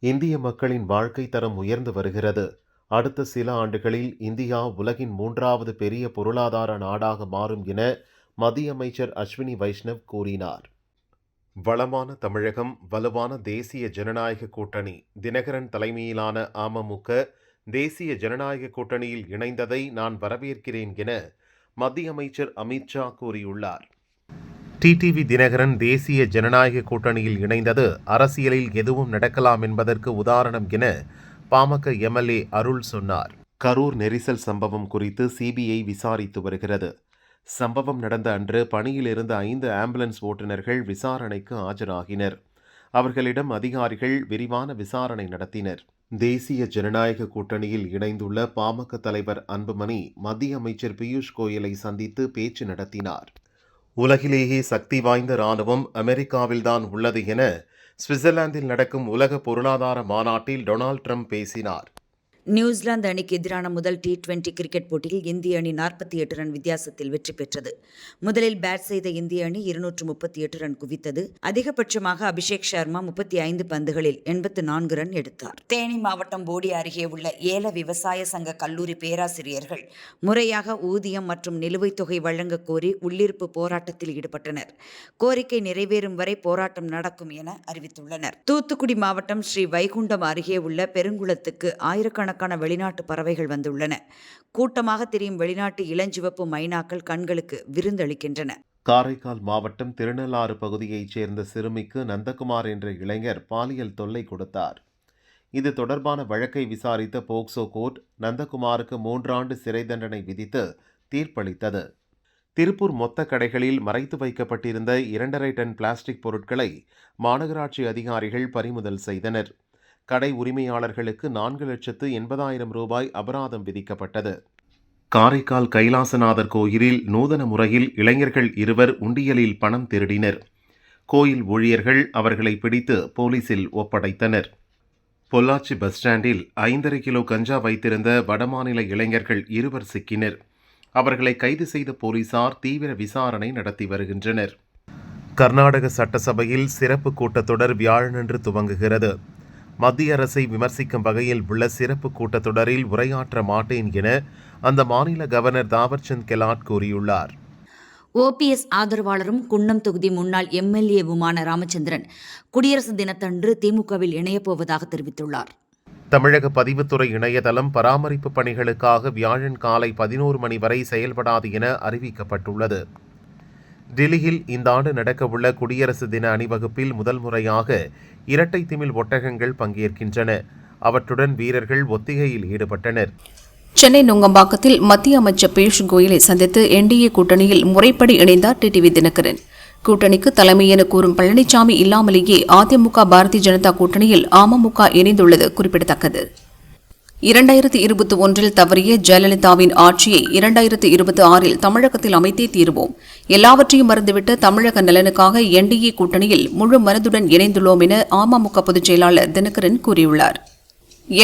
இந்திய மக்களின் வாழ்க்கை தரம் உயர்ந்து வருகிறது. அடுத்த சில ஆண்டுகளில் இந்தியா உலகின் 3வது பெரிய பொருளாதார நாடாக மாறும் என மத்திய அமைச்சர் அஸ்வினி வைஷ்ணவ் கூறினார். வளமான தமிழகம், வலுவான தேசிய ஜனநாயக கூட்டணி. தினகரன் தலைமையிலான அமமுக தேசிய ஜனநாயக கூட்டணியில் இணைந்ததை நான் வரவேற்கிறேன் என மத்திய அமைச்சர் அமித் ஷா கூறியுள்ளார். டிடிவி தினகரன் தேசிய ஜனநாயக கூட்டணியில் இணைந்தது அரசியலில் எதுவும் நடக்கலாம் என்பதற்கு உதாரணம் என பாமக எம்எல்ஏ அருள் சொன்னார். கரூர் நெரிசல் சம்பவம் குறித்து சிபிஐ விசாரித்து வருகிறது. சம்பவம் நடந்த அன்று பணியில் இருந்த 5 ஆம்புலன்ஸ் ஓட்டுநர்கள் விசாரணைக்கு ஆஜராகினர். அவர்களிடம் அதிகாரிகள் விரிவான விசாரணை நடத்தினர். தேசிய ஜனநாயக கூட்டணியில் இணைந்துள்ள பாமக தலைவர் அன்புமணி மத்திய அமைச்சர் பியூஷ் கோயலை சந்தித்து பேச்சு நடத்தினார். உலகிலேயே சக்தி வாய்ந்த இராணுவம் அமெரிக்காவில்தான் உள்ளது என சுவிட்சர்லாந்தில் நடக்கும் உலக பொருளாதார மாநாட்டில் டொனால்ட் ட்ரம்ப் பேசினார். நியூசிலாந்து அணிக்கு எதிரான முதல் T20 கிரிக்கெட் போட்டியில் இந்திய அணி 48 ரன் வித்தியாசத்தில் வெற்றி பெற்றது. முதலில் பேட் செய்த இந்திய அணி 238 ரன் குவித்தது. அதிகபட்சமாக அபிஷேக் சர்மா 35 பந்துகளில் 84 ரன் எடுத்தார். தேனி மாவட்டம் போடி அருகே உள்ள ஏல விவசாய சங்க கல்லூரி பேராசிரியர்கள் முறையாக ஊதியம் மற்றும் நிலுவைத் தொகை வழங்க கோரி உள்ளிருப்பு போராட்டத்தில் ஈடுபட்டனர். கோரிக்கை நிறைவேறும் வரை போராட்டம் நடக்கும் என அறிவித்துள்ளனர். தூத்துக்குடி மாவட்டம் ஸ்ரீ வைகுண்டம் அருகே உள்ள பெருங்குளத்துக்கு ஆயிரக்கணக்கான வெளிநாட்டு பறவைகள் வந்துள்ளன. கூட்டமாக திரியும் வெளிநாட்டு இளஞ்சிவப்பு மைனாக்கள் கண்களுக்கு விருந்தளிக்கின்றன. காரைக்கால் மாவட்டம் திருநள்ளாறு பகுதியைச் சேர்ந்த சிறுமிக்கு நந்தகுமார் என்ற இளைஞர் பாலியல் தொல்லை கொடுத்தார். இது தொடர்பான வழக்கை விசாரித்த போக்சோ கோர்ட் நந்தகுமாருக்கு 3 ஆண்டு சிறை தண்டனை விதித்து தீர்ப்பளித்தது. திருப்பூர் மொத்த கடைகளில் மறைத்து வைக்கப்பட்டிருந்த 2.5 டன் பிளாஸ்டிக் பொருட்களை மாநகராட்சி அதிகாரிகள் பறிமுதல் செய்தனர். கடை உரிமையாளர்களுக்கு 4,80,000 ரூபாய் அபராதம் விதிக்கப்பட்டது. காரைக்கால் கைலாசநாதர் கோயிலில் நூதன முறையில் இளைஞர்கள் 2 உண்டியலில் பணம் திருடினர். கோயில் ஊழியர்கள் அவர்களை பிடித்து போலீசில் ஒப்படைத்தனர். பொள்ளாச்சி பஸ் ஸ்டாண்டில் 5.5 கிலோ கஞ்சா வைத்திருந்த வடமாநில இளைஞர்கள் 2 சிக்கினர். அவர்களை கைது செய்த போலீசார் தீவிர விசாரணை நடத்தி வருகின்றனர். கர்நாடக சட்டசபையில் சிறப்பு கூட்டத்தொடர் வியாழனன்று துவங்குகிறது. மத்திய அரசை விமர்சிக்கும் வகையில் உள்ள சிறப்பு கூட்டத்தொடரில் உரையாற்ற மாட்டேன் என அந்த மாநில கவர்னர் தாவர்சந்த் கெலாட் கூறியுள்ளார். OPS ஆதரவாளரும் குன்னம் தொகுதி முன்னாள் MLAவுமான ராமச்சந்திரன் குடியரசு தினத்தன்று திமுகவில் இணையப்போவதாக தெரிவித்துள்ளார். தமிழக பதிவுத்துறை இணையதளம் பராமரிப்பு பணிகளுக்காக வியாழன் காலை 11 மணி வரை செயல்படாது என அறிவிக்கப்பட்டுள்ளது. டெல்லியில் இந்த ஆண்டு நடக்கவுள்ள குடியரசு தின அணிவகுப்பில் முதல் முறையாக இரட்டை திமில் ஒட்டகங்கள் பங்கேற்கின்றன. அவற்றுடன் வீரர்கள் ஒத்திகையில் ஈடுபட்டனர். சென்னை நுங்கம்பாக்கத்தில் மத்திய அமைச்சர் பியூஷ் கோயலை சந்தித்து NDA கூட்டணியில் முறைப்படி இணைந்தார் டிடிவி தினகரன். கூட்டணிக்கு தலைமை என கூறும் பழனிசாமி இல்லாமலேயே அதிமுக பாரதிய ஜனதா கூட்டணியில் அமமுக இணைந்துள்ளது குறிப்பிடத்தக்கது. 2021 தவறிய ஜெயலலிதாவின் ஆட்சியை 2026 தமிழகத்தில் அமைத்தே தீருவோம். எல்லாவற்றையும் மறந்துவிட்டு தமிழக நலனுக்காக NDA கூட்டணியில் முழு மனதுடன் இணைந்துள்ளோம் என அமமுக பொதுச் செயலாளர் தினகரன் கூறியுள்ளார்.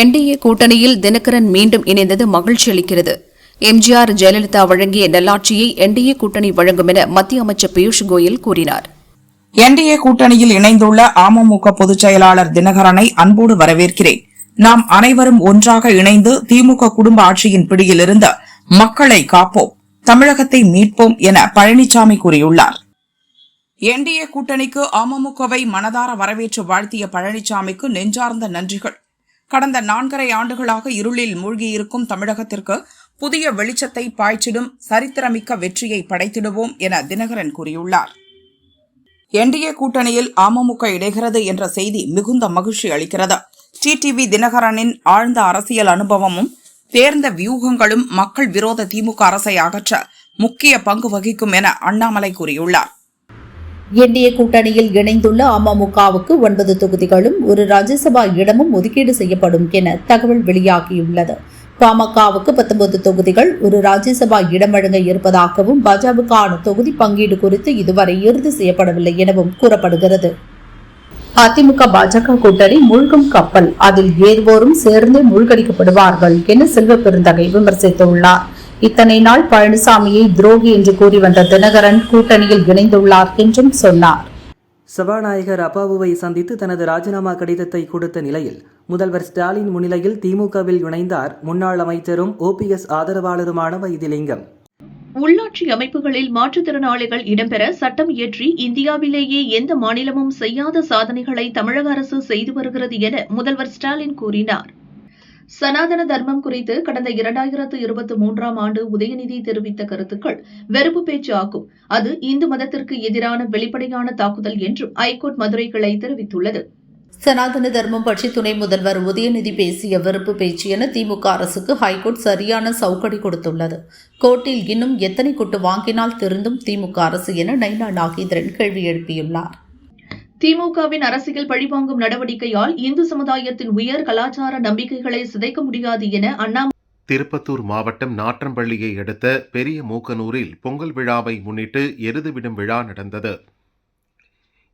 NDA கூட்டணியில் தினகரன் மீண்டும் இணைந்தது மகிழ்ச்சி அளிக்கிறது. எம்ஜிஆர் ஜெயலலிதா வழங்கிய நல்லாட்சியை NDA கூட்டணி வழங்கும் என மத்திய அமைச்சர் பியூஷ் கோயல் கூறினார். NDA கூட்டணியில் இணைந்துள்ள அமமுக பொதுச் செயலாளர் தினகரனை அன்போடு வரவேற்கிறேன். நாம் அனைவரும் ஒன்றாக இணைந்து திமுக குடும்ப ஆட்சியின் பிடியிலிருந்து மக்களை காப்போம், தமிழகத்தை மீட்போம் என பழனிசாமி கூறியுள்ளார். NDA கூட்டணிக்கு அமமுகவை மனதார வரவேற்று வாழ்த்திய பழனிசாமிக்கு நெஞ்சார்ந்த நன்றிகள். கடந்த 4.5 ஆண்டுகளாக இருளில் மூழ்கியிருக்கும் தமிழகத்திற்கு புதிய வெளிச்சத்தை பாய்ச்சிடும் சரித்திரமிக்க வெற்றியை படைத்திடுவோம் என தினகரன் கூறியுள்ளார். NDA கூட்டணியில் அமமுக இணைகிறது என்ற செய்தி மிகுந்த மகிழ்ச்சி அளிக்கிறது. டிடிவி தினகரனின் ஆழ்ந்த அரசியல் அனுபவமும் தேர்ந்த வியூகங்களும் மக்கள் விரோத திமுக அரசை அகற்ற முக்கிய பங்கு வகிக்கும் என அண்ணாமலை கூறியுள்ளார். NDA கூட்டணியில் இணைந்துள்ள அமமுகவுக்கு 9 தொகுதிகளும் 1 ராஜ்யசபா இடமும் ஒதுக்கீடு செய்யப்படும் என தகவல் வெளியாகியுள்ளது. பாமகவுக்கு 19 தொகுதிகள் 1 ராஜ்யசபா இடம் வழங்க இருப்பதாகவும் பாஜகவுக்கான தொகுதி பங்கீடு குறித்து இதுவரை இறுதி செய்யப்படவில்லை எனவும் கூறப்படுகிறது. அதிமுக பாஜக கூட்டணி மூழ்கும் கப்பல், அதில் ஏறுவோரும் சேர்ந்து மூழ்கடிக்கப்படுவார்கள் என செல்வ பெருந்தகை விமர்சித்துள்ளார். இத்தனை நாள் பழனிசாமியை துரோகி என்று கூறி வந்த தினகரன் கூட்டணியில் இணைந்துள்ளார் என்றும் சொன்னார். சபாநாயகர் அப்பாவுவை சந்தித்து தனது ராஜினாமா கடிதத்தை கொடுத்த நிலையில் முதல்வர் ஸ்டாலின் முன்னிலையில் திமுகவில் இணைந்தார் முன்னாள் அமைச்சரும் OPS ஆதரவாளருமான வைத்திலிங்கம். உள்ளாட்சி அமைப்புகளில் மாற்றுத்திறனாளிகள் இடம்பெற சட்டம் இயற்றி இந்தியாவிலேயே எந்த மாநிலமும் செய்யாத சாதனைகளை தமிழக அரசு செய்து வருகிறது என முதல்வர் ஸ்டாலின் கூறினார். சனாதன தர்மம் குறித்து கடந்த 2023ஆம் ஆண்டு உதயநிதி தெரிவித்த கருத்துக்கள் வெறுப்பு பேச்சு ஆகும். அது இந்து மதத்திற்கு எதிரான வெளிப்படையான தாக்குதல் என்றும் ஐகோர்ட் மதுரை கிளை தெரிவித்துள்ளது. சனாதன தர்மம் பற்றி துணை முதல்வர் உதயநிதி பேசிய வெறுப்பு பேச்சு என திமுக அரசுக்கு ஹைகோர்ட் சரியான சவுக்கடி கொடுத்துள்ளது. கோர்ட்டில் இன்னும் எத்தனை கொட்டு வாங்கினால் திருந்தும் திமுக அரசு என நைனா நாகேந்திரன் கேள்வி எழுப்பியுள்ளார். திமுகவின் அரசியல் பழிவாங்கும் நடவடிக்கையால் இந்து சமுதாயத்தின் உயர் கலாச்சார நம்பிக்கைகளை சிதைக்க முடியாது என அண்ணாமலை. திருப்பத்தூர் மாவட்டம் நாற்றம்பள்ளியை அடுத்த பெரிய மூக்கனூரில் பொங்கல் விழாவை முன்னிட்டு எருது விடும் விழா நடந்தது.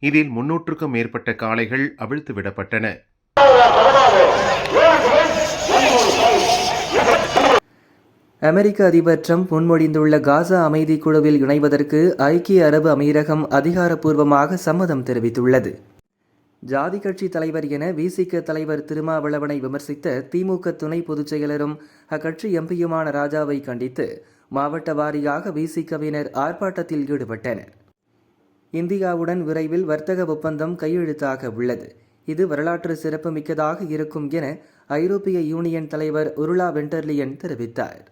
இதில் 300க்கும் மேற்பட்ட காளைகள் அவிழ்த்து விடப்பட்டன. அமெரிக்க அதிபர் ட்ரம்ப் முன்மொழிந்துள்ள காசா அமைதி குழுவில் இணைவதற்கு ஐக்கிய அரபு அமீரகம் அதிகாரப்பூர்வமாக சம்மதம் தெரிவித்துள்ளது. ஜாதி கட்சி தலைவர் என விசிக தலைவர் திருமாவளவனை விமர்சித்த திமுக துணை பொதுச் செயலரும் அக்கட்சி எம்பியுமான ராஜாவை கண்டித்து மாவட்ட வாரியாக விசிகவினர் ஆர்ப்பாட்டத்தில் ஈடுபட்டனர். இந்தியாவுடன் விரைவில் வர்த்தக ஒப்பந்தம் கையெழுத்தாக உள்ளது. இது வரலாற்று சிறப்புமிக்கதாக இருக்கும் என ஐரோப்பிய யூனியன் தலைவர் உருலா வெண்டர்லியன் தெரிவித்தார்.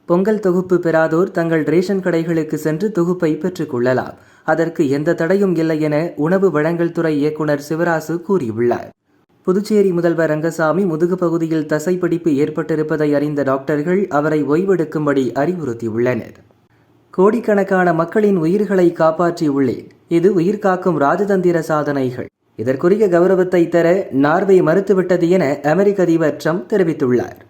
பொங்கல் தொகுப்பு பெறாதோர் தங்கள் ரேஷன் கடைகளுக்கு சென்று தொகுப்பை பெற்றுக் கொள்ளலாம். அதற்கு எந்த தடையும் இல்லை என உணவு வழங்கல் துறை இயக்குநர் சிவராசு கூறியுள்ளார். புதுச்சேரி முதல்வர் ரங்கசாமி முதுகு பகுதியில் தசைப்பிடிப்பு ஏற்பட்டிருப்பதை அறிந்த டாக்டர்கள் அவரை ஓய்வெடுக்கும்படி அறிவுறுத்தியுள்ளனர். கோடிக்கணக்கான மக்களின் உயிர்களை காப்பாற்றியுள்ளேன். இது உயிர்காக்கும் ராஜதந்திர சாதனைகள். இதற்குரிய கௌரவத்தை தர நார்வே மறுத்துவிட்டது என அமெரிக்க அதிபர் ட்ரம்ப் தெரிவித்துள்ளார்.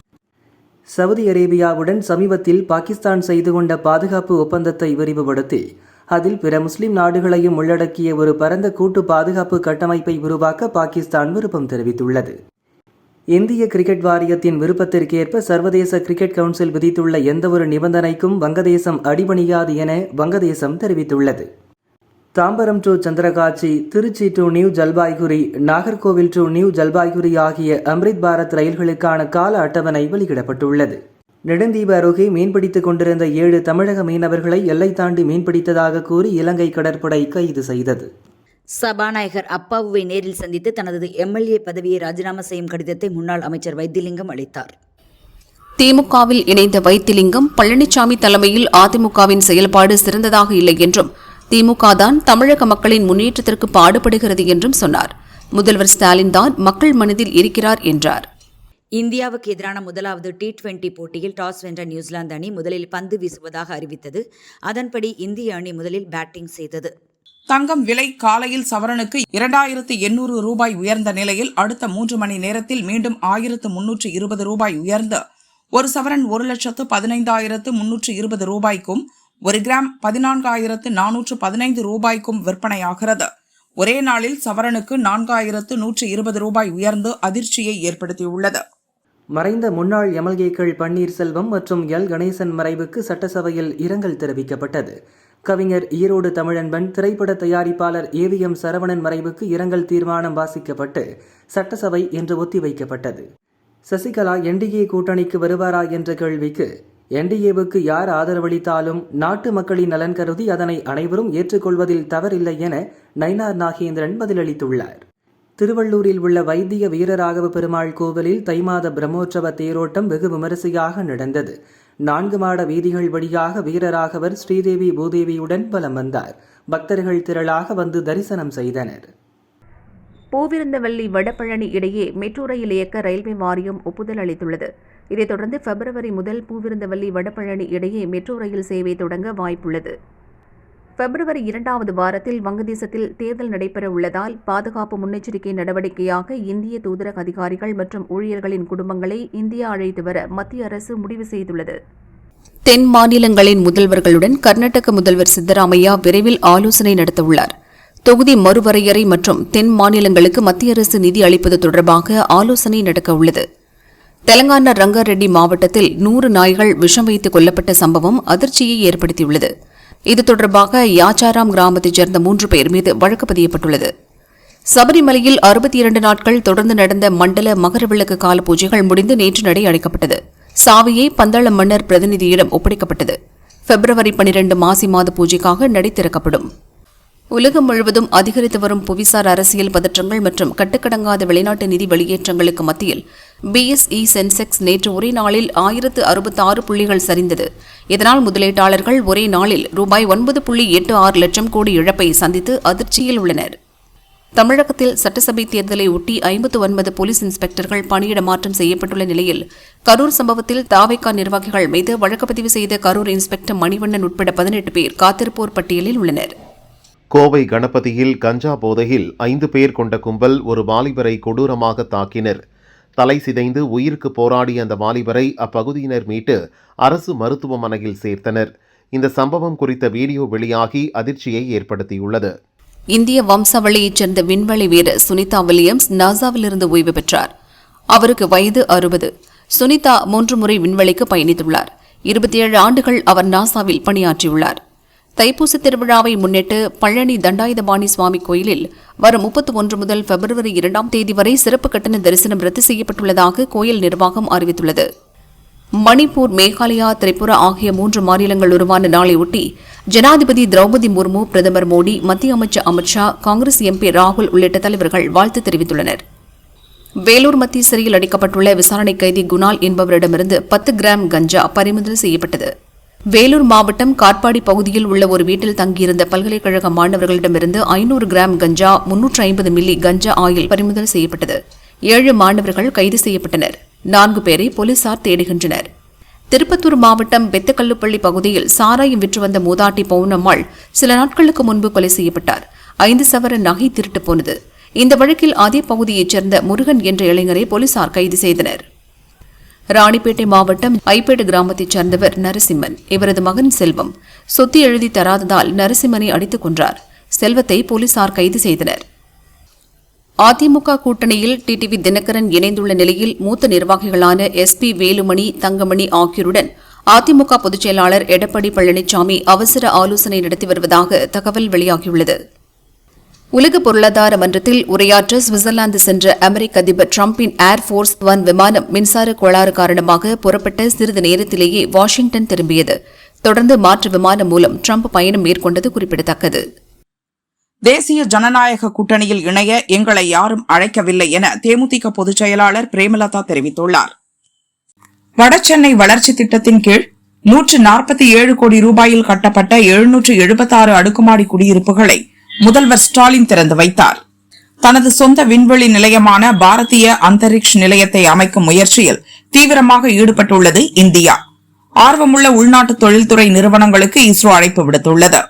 சவுதி அரேபியாவுடன் சமீபத்தில் பாகிஸ்தான் செய்து கொண்ட பாதுகாப்பு ஒப்பந்தத்தை விரிவுபடுத்தி அதில் பிற முஸ்லிம் நாடுகளையும் உள்ளடக்கிய ஒரு பரந்த கூட்டு பாதுகாப்பு கட்டமைப்பை உருவாக்க பாகிஸ்தான் விருப்பம் தெரிவித்துள்ளது. இந்திய கிரிக்கெட் வாரியத்தின் விருப்பத்திற்கேற்ப சர்வதேச கிரிக்கெட் கவுன்சில் விதித்துள்ள எந்தவொரு நிபந்தனைக்கும் வங்கதேசம் அடிபணியாது என வங்கதேசம் தெரிவித்துள்ளது. Tambaram to Santragachi, Trichy to new Jalpaiguri, Nagercoil to new Jalpaiguri ஆகிய அம்ரித் பாரத் ரயில்களுக்கான கால அட்டவணை வெளியிடப்பட்டுள்ளது. நெடுந்தீவு அருகே மீன்பிடித்துக் கொண்டிருந்த 7 தமிழக மீனவர்களை எல்லை தாண்டி மீன்பிடித்ததாக கூறி இலங்கை கடற்படை கைது செய்தது. சபாநாயகர் அப்பாவுவை நேரில் சந்தித்து தனது MLA பதவியை ராஜினாமா செய்யும் கடிதத்தை முன்னாள் அமைச்சர் வைத்திலிங்கம் அளித்தார். திமுகவில் இணைந்த வைத்திலிங்கம் பழனிசாமி தலைமையில் அதிமுகவின் செயல்பாடு சிறந்ததாக இல்லை என்றும் திமுக தான் தமிழக மக்களின் முன்னேற்றத்திற்கு பாடுபடுகிறது என்றும் சொன்னார். முதல்வர் ஸ்டாலின் தான் மக்கள் மனதில் இருக்கிறார் என்றார். இந்தியாவுக்கு எதிரான முதலாவது T20 போட்டியில் டாஸ் வென்ற நியூசிலாந்து அணி முதலில் பந்து வீசுவதாக அறிவித்தது. அதன்படி இந்திய அணி முதலில் பேட்டிங் செய்தது. தங்கம் விலை காலையில் சவரனுக்கு 2800 ரூபாய் உயர்ந்த நிலையில் அடுத்த 3 மணி நேரத்தில் மீண்டும் 1320 ரூபாய் உயர்ந்து ஒரு சவரன் 1,15,320 ரூபாய்க்கும் 1 கிராம் 14,415 ரூபாய்க்கும் விற்பனையாகிறது. ஒரே நாளில் சவரனுக்கு 4,120 ரூபாய் உயர்ந்து அதிர்ச்சியை ஏற்படுத்தியுள்ளது. மறைந்த முன்னாள் MLAக்கள் பன்னீர்செல்வம் மற்றும் எல் கணேசன் மறைவுக்கு சட்டசபையில் இரங்கல் தெரிவிக்கப்பட்டது. கவிஞர் ஈரோடு தமிழன்பன், திரைப்பட தயாரிப்பாளர் AVM சரவணன் மறைவுக்கு இரங்கல் தீர்மானம் வாசிக்கப்பட்டு சட்டசபை இன்று ஒத்திவைக்கப்பட்டது. சசிகலா NDA கூட்டணிக்கு வருவாரா என்ற கேள்விக்கு NDAவுக்கு யார் ஆதரவளித்தாலும் நாட்டு மக்களின் நலன் கருதி அதனை அனைவரும் ஏற்றுக்கொள்வதில் தவறில்லை என நயினார் நாகேந்திரன் பதிலளித்துள்ளார். திருவள்ளூரில் உள்ள வைத்திய வீரராகவ பெருமாள் கோவிலில் தை மாத பிரம்மோற்சவ தேரோட்டம் வெகு விமரிசையாக நடந்தது. 4 மாட வீதிகள் வழியாக வீரராகவர் ஸ்ரீதேவி பூதேவியுடன் வலம் வந்தார். பக்தர்கள் திரளாக வந்து தரிசனம் செய்தனர். பூவிருந்தவல்லி வடபழனி இடையே மெட்ரோ ரயில் இயக்க ரயில்வே வாரியம் ஒப்புதல் அளித்துள்ளது. இதைத் தொடர்ந்து பிப்ரவரி முதல் பூவிருந்தவல்லி வடபழனி இடையே மெட்ரோ ரயில் சேவை தொடங்க வாய்ப்புள்ளது. பிப்ரவரி 2வது வாரத்தில் வங்கதேசத்தில் தேர்தல் நடைபெற உள்ளதால் பாதுகாப்பு முன்னெச்சரிக்கை நடவடிக்கையாக இந்திய தூதரக அதிகாரிகள் மற்றும் ஊழியர்களின் குடும்பங்களை இந்தியா அழைத்து வர மத்திய அரசு முடிவு செய்துள்ளது. தென் மாநிலங்களின் முதல்வர்களுடன் கர்நாடக முதல்வர் சித்தராமையா விரைவில் ஆலோசனை நடத்தவுள்ளார். தொகுதி மறுவரையறை மற்றும் தென் மாநிலங்களுக்கு மத்திய அரசு நிதி அளிப்பது தொடர்பாக ஆலோசனை நடக்கவுள்ளது. தெலங்கானா ரங்காரெட்டி மாவட்டத்தில் 100 நாய்கள் விஷம் வைத்து கொல்லப்பட்ட சம்பவம் அதிர்ச்சியை ஏற்படுத்தியுள்ளது. இது தொடர்பாக யாச்சாராம் கிராமத்தைச் சேர்ந்த 3 பேர் மீது வழக்கு பதியப்பட்டுள்ளது. சபரிமலையில் 62 நாட்கள் தொடர்ந்து நடந்த மண்டல மகரவிளக்கு கால பூஜைகள் முடிந்து நேற்று நடை அடைக்கப்பட்டது. சாவியை பந்தள மன்னர் பிரதிநிதியிடம் ஒப்படைக்கப்பட்டது. பிப்ரவரி 12 மாசி மாத பூஜைக்காக நடை திறக்கப்படும். உலகம் முழுவதும் அதிகரித்து வரும் புவிசார் அரசியல் பதற்றங்கள் மற்றும் கட்டுக்கடங்காத வெளிநாட்டு நிதி வெளியேற்றங்களுக்கு மத்தியில் BSE சென்செக்ஸ் நேற்று ஒரே நாளில் 1066 புள்ளிகள் சரிந்தது. இதனால் முதலீட்டாளர்கள் ஒரே நாளில் ரூபாய் 9.86 லட்சம் கோடி இழப்பை சந்தித்து அதிர்ச்சியில் உள்ளனர். தமிழகத்தில் சட்டசபை தேர்தலை ஒட்டி 59 போலீஸ் இன்ஸ்பெக்டர்கள் பணியிட மாற்றம் செய்யப்பட்டுள்ள நிலையில் கரூர் சம்பவத்தில் தாவேகா நிர்வாகிகள் மீது வழக்கு பதிவு செய்த கரூர் இன்ஸ்பெக்டர் மணிவண்ணன் உட்பட 18 பேர் காத்திருப்போர் பட்டியலில் உள்ளனர். கோவை கணபதியில் கஞ்சா போதையில் 5 பேர் கொண்ட கும்பல் ஒரு வாலிபரை கொடூரமாக தாக்கினர். தலை சிதைந்து உயிருக்கு போராடிய அந்த வாலிபரை அப்பகுதியினர் மீட்டு அரசு மருத்துவமனையில் சேர்த்தனர். இந்த சம்பவம் குறித்த வீடியோ வெளியாகி அதிர்ச்சியை ஏற்படுத்தியுள்ளது. இந்திய வம்சாவளியைச் சேர்ந்த விண்வெளி வீரர் சுனிதா வில்லியம்ஸ் நாசாவிலிருந்து ஓய்வு பெற்றார். அவருக்கு வயது 60. சுனிதா 3 முறை விண்வெளிக்கு பயணித்துள்ளார். 27 ஆண்டுகள் அவர் நாசாவில் பணியாற்றியுள்ளார். தைப்பூச திருவிழாவை முன்னிட்டு பழனி தண்டாயுதபாணி சுவாமி கோயிலில் வரும் 31 முதல் பிப்ரவரி 2ஆம் தேதி வரை சிறப்பு கட்டண தரிசனம் ரத்து செய்யப்பட்டுள்ளதாக கோயில் நிர்வாகம் அறிவித்துள்ளது. மணிப்பூர், மேகாலயா, திரிபுரா ஆகிய 3 மாநிலங்கள் உருவான நாளையொட்டி ஜனாதிபதி திரௌபதி முர்மு, பிரதமர் மோடி, மத்திய அமைச்சர் அமித்ஷா, காங்கிரஸ் MP ராகுல் உள்ளிட்ட தலைவர்கள் வாழ்த்து தெரிவித்துள்ளனர். வேலூர் மத்திய சிறையில் அடைக்கப்பட்டுள்ள விசாரணை கைதி குணால் என்பவரிடமிருந்து 10 கிராம் கஞ்சா பறிமுதல் செய்யப்பட்டது. வேலூர் மாவட்டம் காட்பாடி பகுதியில் உள்ள ஒரு வீட்டில் தங்கியிருந்த பல்கலைக்கழக மாணவர்களிடமிருந்து 500 கிராம் கஞ்சா, 350 மில்லி கஞ்சா ஆயில் பறிமுதல் செய்யப்பட்டது. 7 மாணவர்கள் கைது செய்யப்பட்டனர். 4 பேரை போலீசார் தேடுகின்றனர். திருப்பத்தூர் மாவட்டம் பெத்தக்கல்லுப்பள்ளி பகுதியில் சாராயம் விற்று வந்த மூதாட்டி பவுனம்மாள் சில நாட்களுக்கு முன்பு கொலை செய்யப்பட்டார். 5 சவர நகை திருட்டு போனது. இந்த வழக்கில் அதே பகுதியைச் சேர்ந்த முருகன் என்ற இளைஞரை போலீசார் கைது செய்தனர். ராணிப்பேட்டை மாவட்டம் ஐப்பேடு கிராமத்தைச் சேர்ந்தவர் நரசிம்மன். இவரது மகன் செல்வம் சொத்து எழுதி தராததால் நரசிம்மனை அடித்துக் கொன்றார். செல்வத்தை போலீசார் கைது செய்தனர். அதிமுக கூட்டணியில் டிடிவி தினகரன் இணைந்துள்ள நிலையில் மூத்த நிர்வாகிகளான SP வேலுமணி, தங்கமணி ஆகியோருடன் அதிமுக பொதுச் செயலாளர் எடப்பாடி பழனிசாமி அவசர ஆலோசனை நடத்தி வருவதாக தகவல் வெளியாகியுள்ளது. உலக பொருளாதார மன்றத்தில் உரையாற்ற சுவிட்சர்லாந்து சென்ற அமெரிக்க அதிபர் டிரம்பின் ஏர்போர்ஸ் 1 விமானம் மின்சார கோளாறு காரணமாக புறப்பட்ட சிறிது நேரத்திலேயே வாஷிங்டன் திரும்பியது. தொடர்ந்து மாற்று விமானம் மூலம் டிரம்ப் பயணம் மேற்கொண்டது குறிப்பிடத்தக்கது. தேசிய ஜனநாயக கூட்டணியில் இணைய எங்களை யாரும் அழைக்கவில்லை என தேமுதிக பொதுச் செயலாளர் பிரேமலதா தெரிவித்துள்ளார். வடசென்னை வளர்ச்சி திட்டத்தின் கீழ் 147 கோடி ரூபாயில் கட்டப்பட்ட 776 அடுக்குமாடி குடியிருப்புகளை முதல்வர் ஸ்டாலின் திறந்து வைத்தார். தனது சொந்த விண்வெளி நிலையமான பாரதிய அந்தரிக்ஷ் நிலையத்தை அமைக்கும் முயற்சியில் தீவிரமாக ஈடுபட்டுள்ளது இந்தியா. ஆர்வமுள்ள உள்நாட்டு தொழில்துறை நிறுவனங்களுக்கு இஸ்ரோ அழைப்பு விடுத்துள்ளது.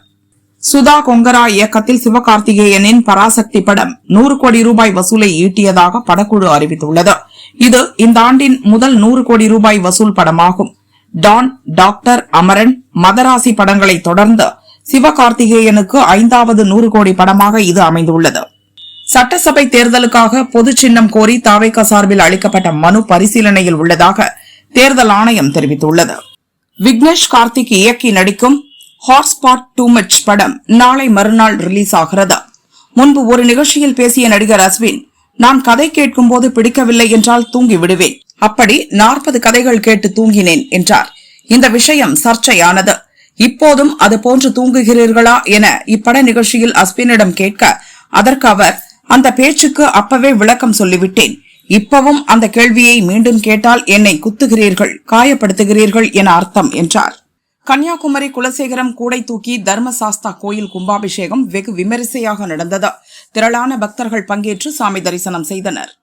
சுதா கொங்கரா இயக்கத்தில் சிவகார்த்திகேயனின் பராசக்தி படம் 100 கோடி ரூபாய் வசூலை ஈட்டியதாக படக்குழு அறிவித்துள்ளது. இது இந்த ஆண்டின் முதல் 100 கோடி ரூபாய் வசூல் படமாகும். டான், டாக்டர், அமரன், மதராசி படங்களை தொடர்ந்து சிவகார்த்திகேயனுக்கு 5வது 100 கோடி படமாக இது அமைந்துள்ளது. சட்டசபை தேர்தலுக்காக பொது சின்னம் கோரி தாவேகா சார்பில் அளிக்கப்பட்ட மனு பரிசீலனையில் உள்ளதாக தேர்தல் ஆணையம் தெரிவித்துள்ளது. விக்னேஷ் கார்த்திக் இயக்கி நடிக்கும் ஹாட்ஸ்பாட் டூ மச் படம் நாளை மறுநாள் ரிலீஸ் ஆகிறது. முன்பு ஒரு நிகழ்ச்சியில் பேசிய நடிகர் அஸ்வின், நான் கதை கேட்கும் போது பிடிக்கவில்லை என்றால் தூங்கி விடுவேன். அப்படி 40 கதைகள் கேட்டு தூங்கினேன் என்றார். இந்த விஷயம் சர்ச்சையானது. இப்போதும் அது போன்று தூங்குகிறீர்களா என இப்பட நிகழ்ச்சியில் அஸ்வினிடம் கேட்க, அதற்கு அவர், அந்த பேச்சுக்கு அப்பவே விளக்கம் சொல்லிவிட்டேன். இப்பவும் அந்த கேள்வியை மீண்டும் கேட்டால் என்னை குத்துகிறீர்கள், காயப்படுத்துகிறீர்கள் என அர்த்தம் என்றார். கன்னியாகுமரி குலசேகரம் கூடை தூக்கி தர்மசாஸ்தா கோயில் கும்பாபிஷேகம் வெகு விமரிசையாக நடந்தது. திரளான பக்தர்கள் பங்கேற்று சாமி தரிசனம் செய்தனர்.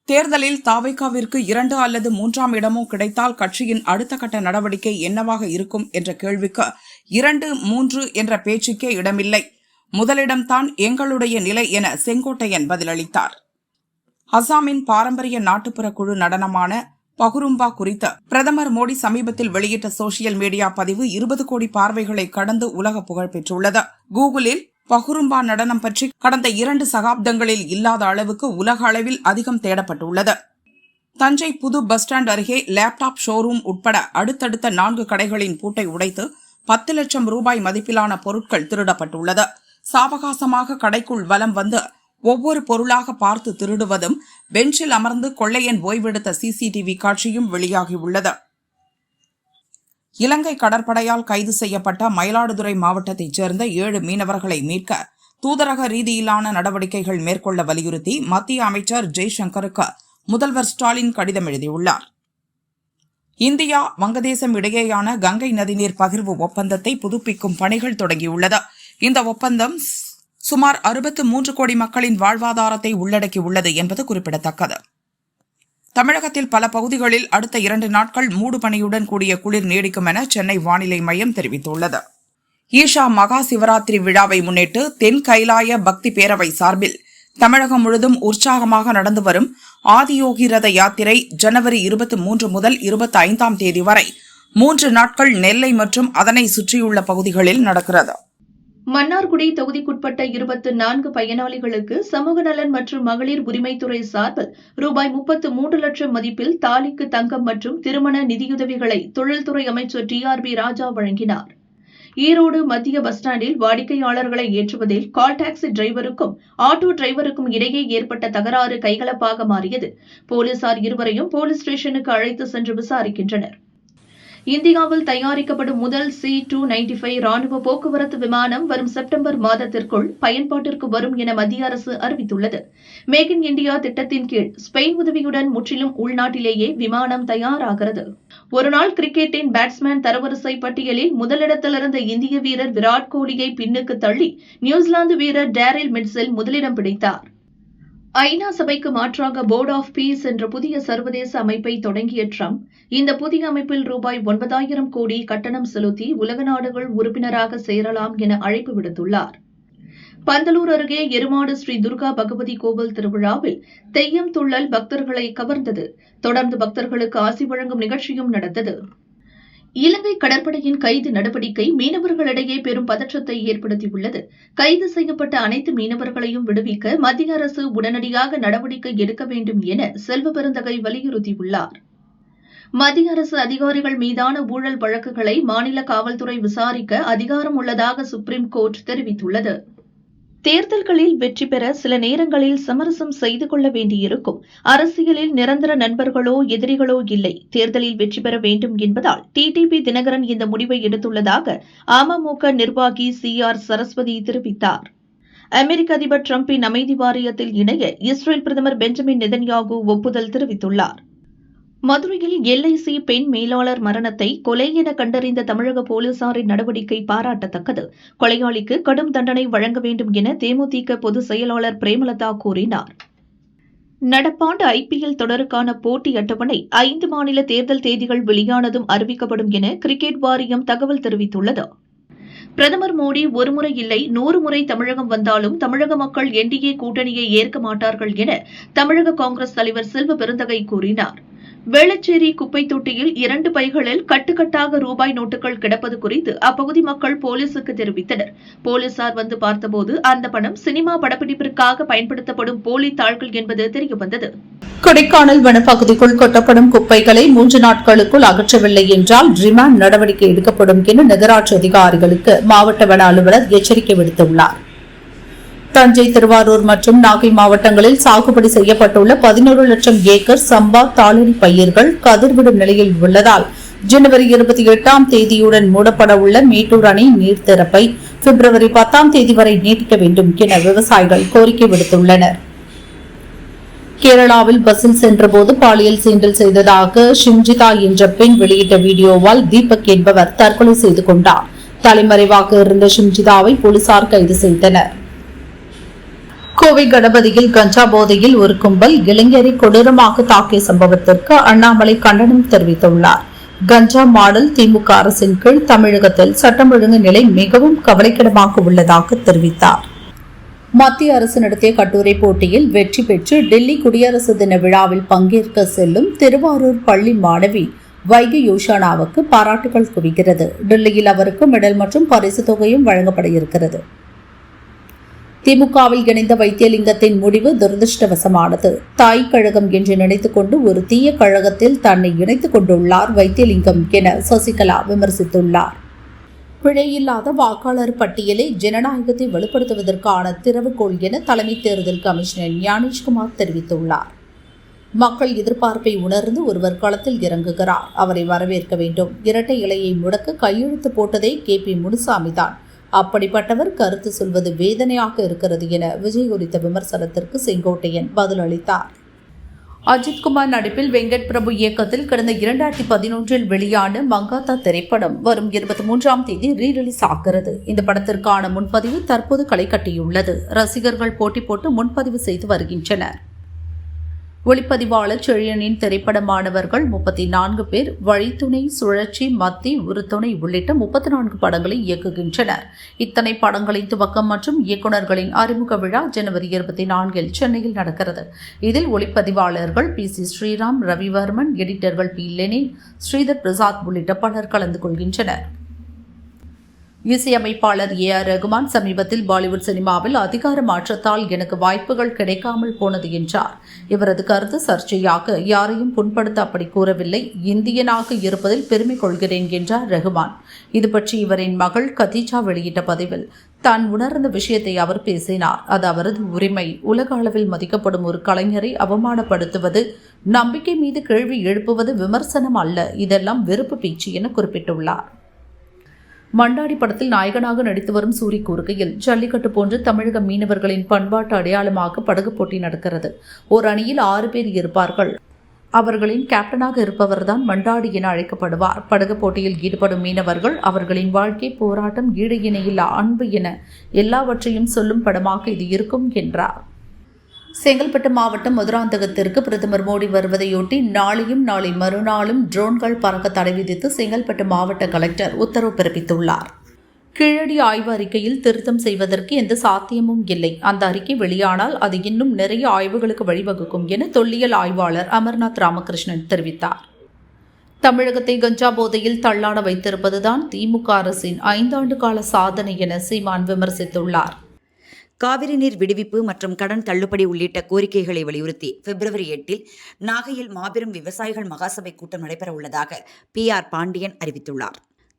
தேர்தலில் தாவேகாவிற்கு 2 அல்லது 3ஆம் இடமோ கிடைத்தால் கட்சியின் அடுத்த கட்ட நடவடிக்கை என்னவாக இருக்கும் என்ற கேள்விக்கு 2, 3 என்ற பேச்சுக்கே இடமில்லை. முதலிடம்தான் எங்களுடைய நிலை என செங்கோட்டையன் பதிலளித்தார். அசாமின் பாரம்பரிய நாட்டுப்புற குழு நடனமான பகுரும்பா குறித்து பிரதமர் மோடி சமீபத்தில் வெளியிட்ட சோசியல் மீடியா பதிவு 20 கோடி பார்வைகளை கடந்து உலக புகழ் பெற்றுள்ளது. கூகுளில் பகுரும்பா நடனம் பற்றி கடந்த 2 சகாப்தங்களில் இல்லாத அளவுக்கு உலக அளவில் அதிகம் தேடப்பட்டுள்ளது. தஞ்சை புது பஸ் ஸ்டாண்ட் அருகே லேப்டாப் ஷோரூம் உட்பட அடுத்தடுத்த 4 கடைகளின் பூட்டை உடைத்து 10 லட்சம் ரூபாய் மதிப்பிலான பொருட்கள் திருடப்பட்டுள்ளது. சாவகாசமாக கடைக்குள் வலம் வந்து ஒவ்வொரு பொருளாக பார்த்து திருடுவதும், பெஞ்சில் அமர்ந்து கொள்ளையன் ஓய்வெடுத்த சிசிடிவி காட்சியும் வெளியாகியுள்ளது. இலங்கை கடற்படையால் கைது செய்யப்பட்ட மயிலாடுதுறை மாவட்டத்தைச் சேர்ந்த 7 மீனவர்களை மீட்க தூதரக ரீதியிலான நடவடிக்கைகள் மேற்கொள்ள வலியுறுத்தி மத்திய அமைச்சர் ஜெய்சங்கருக்கு முதல்வர் ஸ்டாலின் கடிதம் எழுதியுள்ளார். இந்தியா வங்கதேசம் இடையேயான கங்கை நதிநீர் பகிர்வு ஒப்பந்தத்தை புதுப்பிக்கும் பணிகள் தொடங்கியுள்ளது. இந்த ஒப்பந்தம் சுமார் 63 கோடி மக்களின் வாழ்வாதாரத்தை உள்ளடக்கியுள்ளது என்பது குறிப்பிடத்தக்கது. தமிழகத்தில் பல பகுதிகளில் அடுத்த 2 நாட்கள் மூடுபனியுடன் கூடிய குளிர் நீடிக்கும் என சென்னை வானிலை மையம் தெரிவித்துள்ளது. ஈஷா மகா சிவராத்திரி விழாவை முன்னிட்டு தென் கைலாய பக்தி பேரவை சார்பில் தமிழகம் முழுதும் உற்சாகமாக நடந்து வரும் ஆதியோகி ரத யாத்திரை ஜனவரி 23 முதல் 25ஆம் தேதி வரை 3 நாட்கள் நெல்லை மற்றும் அதனை சுற்றியுள்ள பகுதிகளில் நடக்கிறது. மன்னார்குடி தொகுதிக்குட்பட்ட 24 பயனாளிகளுக்கு சமூக நலன் மற்றும் மகளிர் உரிமைத்துறை சார்பில் ரூபாய் 33 லட்சம் மதிப்பில் தாலிக்கு தங்கம் மற்றும் திருமண நிதியுதவிகளை தொழில்துறை அமைச்சர் TRB ராஜா வழங்கினார். ஈரோடு மத்திய பஸ் ஸ்டாண்டில் வாடிக்கையாளர்களை ஏற்றுவதில் கால் டாக்ஸி டிரைவருக்கும் ஆட்டோ டிரைவருக்கும் இடையே ஏற்பட்ட தகராறு கைகலப்பாக மாறியது. போலீசார் இருவரையும் போலீஸ் ஸ்டேஷனுக்கு அழைத்து சென்று விசாரிக்கின்றனர். இந்தியாவில் தயாரிக்கப்படும் முதல் C-295 ராணுவ போக்குவரத்து விமானம் வரும் செப்டம்பர் மாதத்திற்குள் பயன்பாட்டிற்கு வரும் என மத்திய அரசு அறிவித்துள்ளது. மேக் இன் இந்தியா திட்டத்தின் கீழ் ஸ்பெயின் உதவியுடன் முற்றிலும் உள்நாட்டிலேயே விமானம் தயாராகிறது. ஒருநாள் கிரிக்கெட்டின் பேட்ஸ்மேன் தரவரிசை பட்டியலில் முதலிடத்தில் இருந்த இந்திய வீரர் விராட் கோலியை பின்னுக்கு தள்ளி நியூசிலாந்து வீரர் டேரில் மிட்செல் முதலிடம் பிடித்தார். ஐநா சபைக்கு மாற்றாக போர்ட் ஆஃப் பீஸ் என்ற புதிய சர்வதேச அமைப்பை தொடங்கிய ட்ரம்ப் இந்த புதிய அமைப்பில் ரூபாய் 9,000 கோடி கட்டணம் செலுத்தி உலக நாடுகள் உறுப்பினராக சேரலாம் என அழைப்பு விடுத்துள்ளார். பந்தலூர் அருகே எருமாடு ஸ்ரீ துர்கா பகவதி கோவில் திருவிழாவில் தெய்யம் துள்ளல் பக்தர்களை கவர்ந்தது. தொடர்ந்து பக்தர்களுக்கு ஆசி வழங்கும் நிகழ்ச்சியும் நடந்தது. இலங்கை கடற்படையின் கைது நடவடிக்கை மீனவர்களிடையே பெரும் பதற்றத்தை ஏற்படுத்தியுள்ளது. கைது செய்யப்பட்ட அனைத்து மீனவர்களையும் விடுவிக்க மத்திய அரசு உடனடியாக நடவடிக்கை எடுக்க வேண்டும் என செல்வ பெருந்தகை வலியுறுத்தியுள்ளார். மத்திய அரசு அதிகாரிகள் மீதான ஊழல் வழக்குகளை மாநில காவல்துறை விசாரிக்க அதிகாரம் உள்ளதாக சுப்ரீம் கோர்ட் தெரிவித்துள்ளது. தேர்தல்களில் வெற்றி பெற சில நேரங்களில் சமரசம் செய்து கொள்ள வேண்டியிருக்கும். அரசியலில் நிரந்தர நண்பர்களோ எதிரிகளோ இல்லை. தேர்தலில் வெற்றி பெற வேண்டும் என்பதால் டிடிவி தினகரன் இந்த முடிவை எடுத்துள்ளதாக அமமுக நிர்வாகி CR சரஸ்வதி தெரிவித்தார். அமெரிக்க அதிபர் டிரம்பின் அமைதி வாரியத்தில் இணைய இஸ்ரேல் பிரதமர் பெஞ்சமின் நெதன்யாகு ஒப்புதல் தெரிவித்துள்ளார். மதுரையில் LIC பெண் மேலாளர் மரணத்தை கொலை என கண்டறிந்த தமிழக போலீசாரின் நடவடிக்கை பாராட்டத்தக்கது. கொலையாளிக்கு கடும் தண்டனை வழங்க வேண்டும் என தேமுதிக பொதுச் செயலாளர் பிரேமலதா கூறினார். நடப்பாண்டு IPL தொடருக்கான போட்டி அட்டவணை 5 மாநில தேர்தல் தேதிகள் வெளியானதும் அறிவிக்கப்படும் என கிரிக்கெட் வாரியம் தகவல் தெரிவித்துள்ளது. பிரதமர் மோடி ஒருமுறை இல்லை 100 முறை தமிழகம் வந்தாலும் தமிழக மக்கள் NDA கூட்டணியை ஏற்க மாட்டார்கள் என தமிழக காங்கிரஸ் தலைவர் செல்வ பெருந்தகை கூறினார். வேளச்சேரி குப்பை தொட்டியில் 2 பைகளில் கட்டுக்கட்டாக ரூபாய் நோட்டுகள் கிடப்பது குறித்து அப்பகுதி மக்கள் போலீசுக்கு தெரிவித்தனர். போலீசார் வந்து பார்த்தபோது அந்த பணம் சினிமா படப்பிடிப்பிற்காக பயன்படுத்தப்படும் போலி தாள்கள் என்பது தெரியவந்தது. கொடைக்கானல் வனப்பகுதிக்குள் கொட்டப்படும் குப்பைகளை 3 நாட்களுக்குள் அகற்றவில்லை என்றால் ரிமாண்ட் நடவடிக்கை எடுக்கப்படும் என நகராட்சி அதிகாரிகளுக்கு மாவட்ட வன அலுவலர் எச்சரிக்கை விடுத்துள்ளார். தஞ்சை, திருவாரூர் மற்றும் நாகை மாவட்டங்களில் சாகுபடி செய்யப்பட்டுள்ள 11 லட்சம் ஏக்கர் சம்பா தாளடி பயிர்கள் கதிர்விடும் நிலையில் உள்ளதால் ஜனவரி 28ஆம் தேதியுடன் மூடப்பட உள்ள மேட்டூர் அணை நீர் திறப்பை பிப்ரவரி 10ஆம் தேதி வரை நீட்டிக்க வேண்டும் என விவசாயிகள் கோரிக்கை விடுத்துள்ளனர். கேரளாவில் பஸ்ஸில் சென்றபோது பாலியல் சீண்டல் செய்ததாக ஷிம்ஜிதா என்ற பெண் வெளியிட்ட வீடியோவால் தீபக் என்பவர் தற்கொலை செய்து கொண்டார். தலைமறைவாக இருந்த ஷிம்ஜிதாவை போலீசார் கைது செய்தனர். கோவை கணபதியில் கஞ்சா போதையில் ஒரு கும்பல் இளைஞரை கொடூரமாக தாக்கிய சம்பவத்திற்கு அண்ணாமலை கண்டனம் தெரிவித்துள்ளார். கஞ்சா மாடல் திமுக அரசின் கீழ் தமிழகத்தில் சட்டம் ஒழுங்கு நிலை மிகவும் கவலைக்கிடமாக உள்ளதாக தெரிவித்தார். மத்திய அரசு நடத்திய கட்டுரை போட்டியில் வெற்றி பெற்று டெல்லி குடியரசு தின விழாவில் பங்கேற்க செல்லும் திருவாரூர் பள்ளி மாணவி வைகை யோஷானாவுக்கு பாராட்டுகள் குவிகிறது. டெல்லியில் அவருக்கு மெடல் மற்றும் பரிசு தொகையும் வழங்கப்பட இருக்கிறது. திமுகவில் இணைந்த வைத்தியலிங்கத்தின் முடிவு துரதிருஷ்டவசமானது. தாய் கழகம் என்று நினைத்துக் கொண்டு ஒரு தீய கழகத்தில் தன்னை இணைத்துக் கொண்டுள்ளார் வைத்தியலிங்கம் என சசிகலா விமர்சித்துள்ளார். பிழையில்லாத வாக்காளர் பட்டியலை ஜனநாயகத்தை வலுப்படுத்துவதற்கான திறவுகோல் என தலைமை தேர்தல் கமிஷனர் ஞானேஷ்குமார் தெரிவித்துள்ளார். மக்கள் எதிர்பார்ப்பை உணர்ந்து ஒருவர் களத்தில் இறங்குகிறார், அவரை வரவேற்க வேண்டும். இரட்டை இலையை முடக்க கையெழுத்து போட்டதே KP முனுசாமி தான். அப்படிப்பட்டவர் கருத்து சொல்வது வேதனையாக இருக்கிறது என விஜய் குறித்த விமர்சனத்திற்கு செங்கோட்டையன் பதிலளித்தார். அஜித்குமார் நடிப்பில் வெங்கட் பிரபு இயக்கத்தில் கடந்த 2011 வெளியான மங்காத்தா திரைப்படம் வரும் 23ஆம் தேதி ரீரிலீஸ் ஆகிறது. இந்த படத்திற்கான முன்பதிவு தற்போது களை கட்டியுள்ளது. ரசிகர்கள் போட்டி போட்டு முன்பதிவு செய்து வருகின்றனர். ஒளிப்பதிவாளர் செழியனின் திரைப்படமானவர்கள் 34 பேர் வழித்துணை, சுழற்சி, மத்தி, உருத்துணை உள்ளிட்ட 34 படங்களை இயக்குகின்றனர். இத்தனை படங்களின் துவக்கம் மற்றும் இயக்குநர்களின் அறிமுக விழா ஜனவரி 24 சென்னையில் நடக்கிறது. இதில் ஒளிப்பதிவாளர்கள் PC ஸ்ரீராம், ரவிவர்மன், எடிட்டர்கள் P லெனின், ஸ்ரீதர் பிரசாத் உள்ளிட்ட பலர் கலந்து கொள்கின்றனர். இசையமைப்பாளர் AR ரகுமான் சமீபத்தில் பாலிவுட் சினிமாவில் அதிகார மாற்றத்தால் எனக்கு வாய்ப்புகள் கிடைக்காமல் போனது என்றார். இவரது கருத்து சர்ச்சையாக, யாரையும் புண்படுத்த அப்படி கூறவில்லை, இந்தியனாக இருப்பதில் பெருமை கொள்கிறேன் என்றார் ரகுமான். இதுபற்றி இவரின் மகள் கதீஜா வெளியிட்ட பதிவில் தான் உணர்ந்த விஷயத்தை அவர் பேசினார். அது அவரது உரிமை. உலக அளவில் மதிக்கப்படும் ஒரு கலைஞரை அவமானப்படுத்துவது, நம்பிக்கை மீது கேள்வி எழுப்புவது விமர்சனம் அல்ல, இதெல்லாம் வெறுப்பு பேச்சு என குறிப்பிட்டுள்ளார். மண்டாடி படத்தில் நாயகனாக நடித்து வரும் சூரி கூறுகையில், ஜல்லிக்கட்டு போன்று தமிழக மீனவர்களின் பண்பாட்டு அடையாளமாக படகு போட்டி நடக்கிறது. ஒரு அணியில் 6 பேர் இருப்பார்கள். அவர்களின் கேப்டனாக இருப்பவர்தான் மண்டாடி என அழைக்கப்படுவார். படகு போட்டியில் ஈடுபடும் மீனவர்கள் அவர்களின் வாழ்க்கை, போராட்டம், ஈடு இணையில்லா அன்பு என எல்லாவற்றையும் சொல்லும் படமாக இது இருக்கும் என்றார். செங்கல்பட்டு மாவட்டம் மதுராந்தகத்திற்கு பிரதமர் மோடி வருவதையொட்டி நாளையும் நாளை மறுநாளும் ட்ரோன்கள் பறக்க தடை விதித்து செங்கல்பட்டு மாவட்ட கலெக்டர் உத்தரவு பிறப்பித்துள்ளார். கீழடி ஆய்வு அறிக்கையில் திருத்தம் செய்வதற்கு எந்த சாத்தியமும் இல்லை. அந்த அறிக்கை வெளியானால் அது இன்னும் நிறைய ஆய்வுகளுக்கு வழிவகுக்கும் என தொல்லியல் ஆய்வாளர் அமர்நாத் ராமகிருஷ்ணன் தெரிவித்தார். தமிழகத்தை கஞ்சா போதையில் தள்ளாட வைத்திருப்பதுதான் திமுக அரசின் 5 ஆண்டு கால சாதனை என சீமான் விமர்சித்துள்ளார். காவிரி நீர் விடுவிப்பு மற்றும் கடன் தள்ளுபடி உள்ளிட்ட கோரிக்கைகளை வலியுறுத்தி February 8 நாகையில் மாபெரும் விவசாயிகள் மகாசபை கூட்டம் நடைபெற உள்ளதாக PR பாண்டியன் அறிவித்துள்ளார்.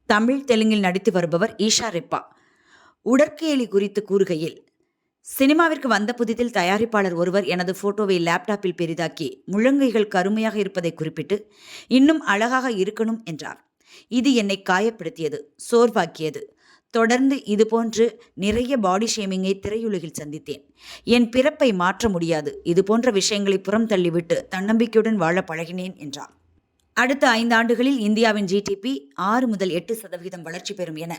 தமிழ், தெலுங்கில் நடித்து வருபவர் ஈஷா ரெப்பா உடற்கேலி குறித்து கூறுகையில், சினிமாவிற்கு வந்த புதிதில் தயாரிப்பாளர் ஒருவர் எனது போட்டோவை லேப்டாப்பில் பெரிதாக்கி முழங்கைகள் கருமையாக இருப்பதை குறிப்பிட்டு இன்னும் அழகாக இருக்கணும் என்றார். இது என்னை காயப்படுத்தியது, சோர்வாக்கியது. தொடர்ந்து இதுபோன்று நிறைய பாடி ஷேமிங்கை திரையுலகில் சந்தித்தேன். என் பிறப்பை மாற்ற முடியாது. இதுபோன்ற விஷயங்களை புறம் தள்ளிவிட்டு தன்னம்பிக்கையுடன் வாழ பழகினேன் என்றார். அடுத்த 5 ஆண்டுகளில் இந்தியாவின் GDP 6 முதல் 8% வளர்ச்சி பெறும் என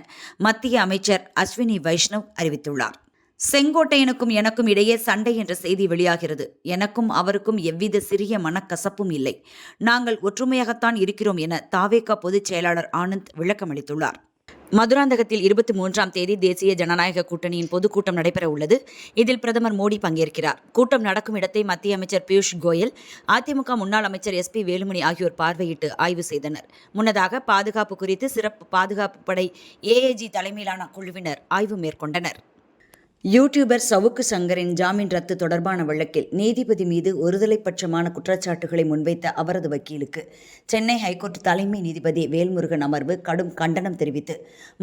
மத்திய அமைச்சர் அஸ்வினி வைஷ்ணவ் அறிவித்துள்ளார். செங்கோட்டையனுக்கும் எனக்கும் இடையே சண்டை என்ற செய்தி வெளியாகிறது. எனக்கும் அவருக்கும் எவ்வித சிறிய மனக்கசப்பும் இல்லை. நாங்கள் ஒற்றுமையாகத்தான் இருக்கிறோம் என தாவேகா பொதுச் செயலாளர் ஆனந்த் விளக்கமளித்துள்ளார். மதுராந்தகத்தில் 23ஆம் தேதி தேசிய ஜனநாயக கூட்டணியின் பொதுக்கூட்டம் நடைபெற உள்ளது. இதில் பிரதமர் மோடி பங்கேற்கிறார். கூட்டம் நடக்கும் இடத்தை மத்திய அமைச்சர் பியூஷ் கோயல், அதிமுக முன்னாள் அமைச்சர் SP வேலுமணி ஆகியோர் பார்வையிட்டு ஆய்வு செய்தனர். முன்னதாக பாதுகாப்பு குறித்து சிறப்பு பாதுகாப்பு படை AAG தலைமையிலான குழுவினர் ஆய்வு மேற்கொண்டனர். யூடியூபர் சவுக்கு சங்கரின் ஜாமீன் ரத்து தொடர்பான வழக்கில் நீதிபதி மீது ஒருதலைப்பட்சமான குற்றச்சாட்டுகளை முன்வைத்த அவரது வக்கீலுக்கு சென்னை ஹைகோர்ட் தலைமை நீதிபதி வேல்முருகன் அமர்வு கடும் கண்டனம் தெரிவித்து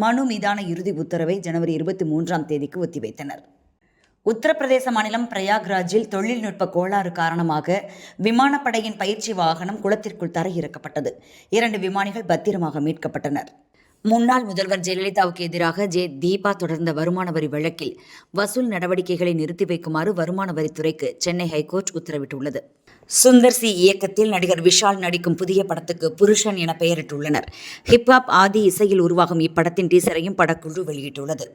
மனு மீதான இறுதி உத்தரவை ஜனவரி 23ஆம் தேதிக்கு ஒத்திவைத்தனர். உத்தரப்பிரதேச மாநிலம் பிரயாக்ராஜில் தொழில்நுட்ப கோளாறு காரணமாக விமானப்படையின் பயிற்சி வாகனம் குளத்திற்குள் தரையிறக்கப்பட்டது. 2 விமானிகள் பத்திரமாக மீட்கப்பட்டனர். முன்னாள் முதல்வர் ஜெயலலிதாவுக்கு எதிராக தீபா தொடர்ந்த வருமான வரி வழக்கில் வசூல் நடவடிக்கைகளை நிறுத்தி வைக்குமாறு வருமான வரித்துறைக்கு சென்னை ஹைகோர்ட் உத்தரவிட்டுள்ளது. சுந்தர் சி இயக்கத்தில் நடிகர் விஷால் நடிக்கும் புதிய படத்துக்கு புருஷன் என பெயரிட்டுள்ளனர். ஹிப்ஹாப் ஆதி இசையில் உருவாகும் இப்படத்தின் டீசரையும் படக்குழு வெளியிட்டுள்ளது.